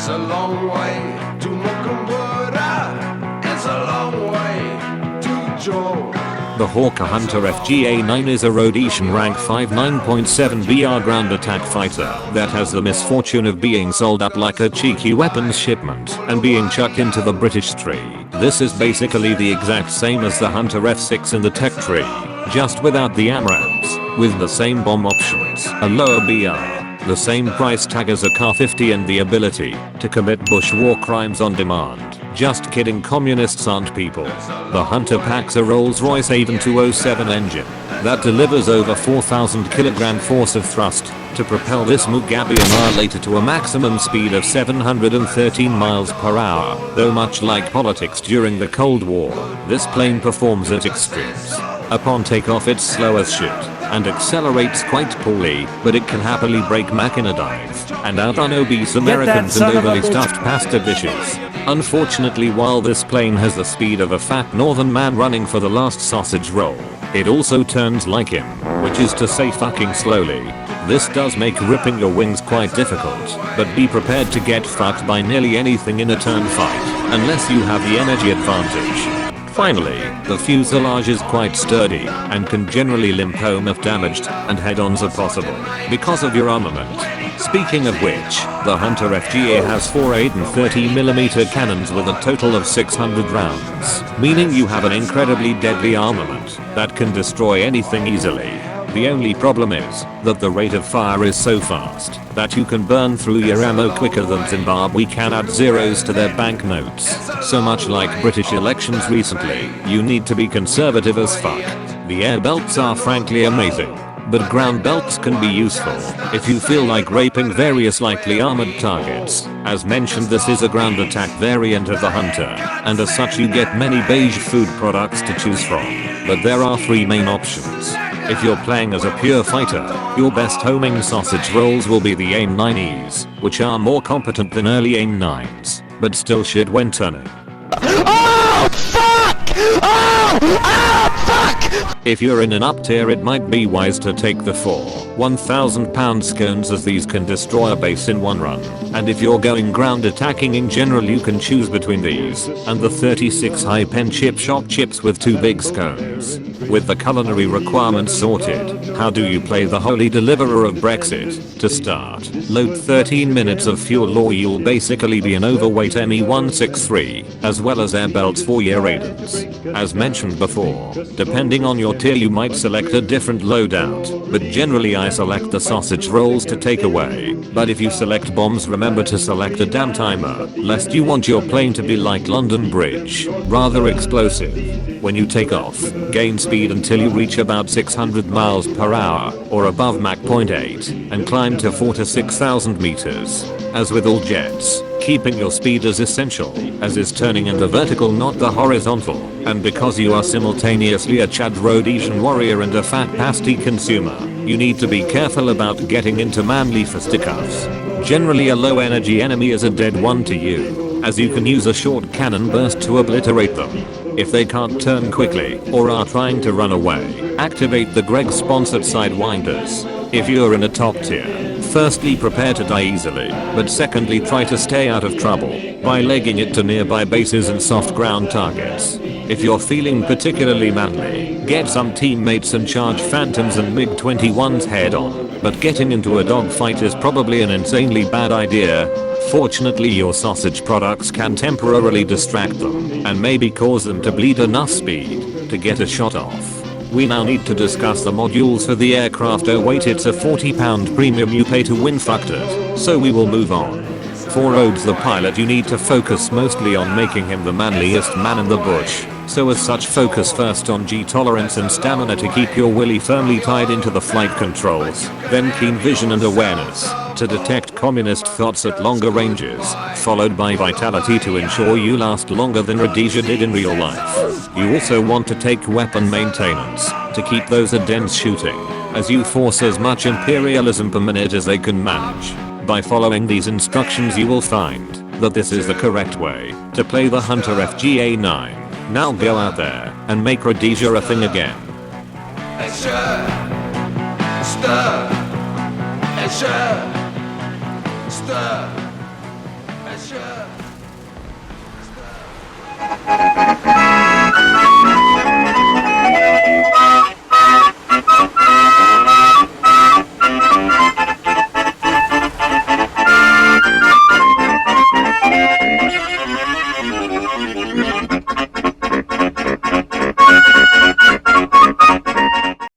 It's a long way to Mukumura. It's a long way to Joe. The Hawker Hunter FGA.9 is a Rhodesian rank 5 9.7 BR ground attack fighter that has the misfortune of being sold up like a cheeky weapons shipment and being chucked into the British tree. This is basically the exact same as the Hunter F6 in the tech tree, just without the AMRAAMs, with the same bomb options, a lower BR, the same price tag as a Car 50 and the ability to commit bush war crimes on demand. Just kidding, communists aren't people. The Hunter packs a Rolls-Royce Avon 207 engine that delivers over 4,000 kg force of thrust to propel this Mugabe annihilator to a maximum speed of 713 miles per hour. Though much like politics during the Cold War, this plane performs at extremes. Upon takeoff it's slow as shit and accelerates quite poorly, but it can happily break Mach in a dive and outrun obese Americans and overly stuffed pasta dishes. Unfortunately, while this plane has the speed of a fat northern man running for the last sausage roll, it also turns like him, which is to say fucking slowly. This does make ripping your wings quite difficult, but be prepared to get fucked by nearly anything in a turn fight, unless you have the energy advantage. Finally, the fuselage is quite sturdy and can generally limp home if damaged, and head-ons are possible because of your armament. Speaking of which, the Hunter FGA has 4 8.30mm cannons with a total of 600 rounds, meaning you have an incredibly deadly armament that can destroy anything easily. The only problem is that the rate of fire is so fast that you can burn through your ammo quicker than Zimbabwe can add zeros to their banknotes. So much like British elections recently, you need to be conservative as fuck. The air belts are frankly amazing, but ground belts can be useful if you feel like raping various lightly armored targets. As mentioned, this is a ground attack variant of the Hunter, and as such you get many beige food products to choose from, but there are 3 main options. If you're playing as a pure fighter, your best homing sausage rolls will be the AIM-9Es, which are more competent than early AIM-9s, but still shit when turning. Oh fuck! Oh fuck! If you're in an up tier, it might be wise to take the 4 1,000-pound scones, as these can destroy a base in one run. And if you're going ground attacking in general, you can choose between these and the 36 high-pen chip shop chips with 2 big scones. With the culinary requirements sorted, how do you play the holy deliverer of Brexit? To start, load 13 minutes of fuel or you'll basically be an overweight ME163, as well as air belts for your radars. As mentioned before, depending on your tier you might select a different loadout, but generally I select the sausage rolls to take away. But if you select bombs, remember to select a damn timer, lest you want your plane to be like London Bridge, rather explosive. When you take off, gain speed until you reach about 600 miles per hour or above Mach 0.8 and climb to 4 to 6,000 meters. As with all jets, keeping your speed is essential, as is turning in the vertical not the horizontal, and because you are simultaneously a Chad Rhodesian warrior and a fat pasty consumer, you need to be careful about getting into manly fisticuffs. Generally a low energy enemy is a dead one to you, as you can use a short cannon burst to obliterate them. If they can't turn quickly or are trying to run away, activate the Greg sponsored sidewinders. If you're in a top tier, firstly prepare to die easily, but secondly try to stay out of trouble by legging it to nearby bases and soft ground targets. If you're feeling particularly manly, get some teammates and charge Phantoms and MiG-21s head on, but getting into a dogfight is probably an insanely bad idea. Fortunately, your sausage products can temporarily distract them and maybe cause them to bleed enough speed to get a shot off. We now need to discuss the modules for the aircraft. Oh wait, it's a £40 premium you pay to win factored, so we will move on. For Rhodes the pilot, you need to focus mostly on making him the manliest man in the bush. So as such, focus first on G tolerance and stamina to keep your willy firmly tied into the flight controls, then keen vision and awareness to detect communist thoughts at longer ranges, followed by vitality to ensure you last longer than Rhodesia did in real life. You also want to take weapon maintenance to keep those Adens shooting, as you force as much imperialism per minute as they can manage. By following these instructions you will find that this is the correct way to play the Hunter FGA.9. Now go out there and make Rhodesia a thing again. Stir. pressure.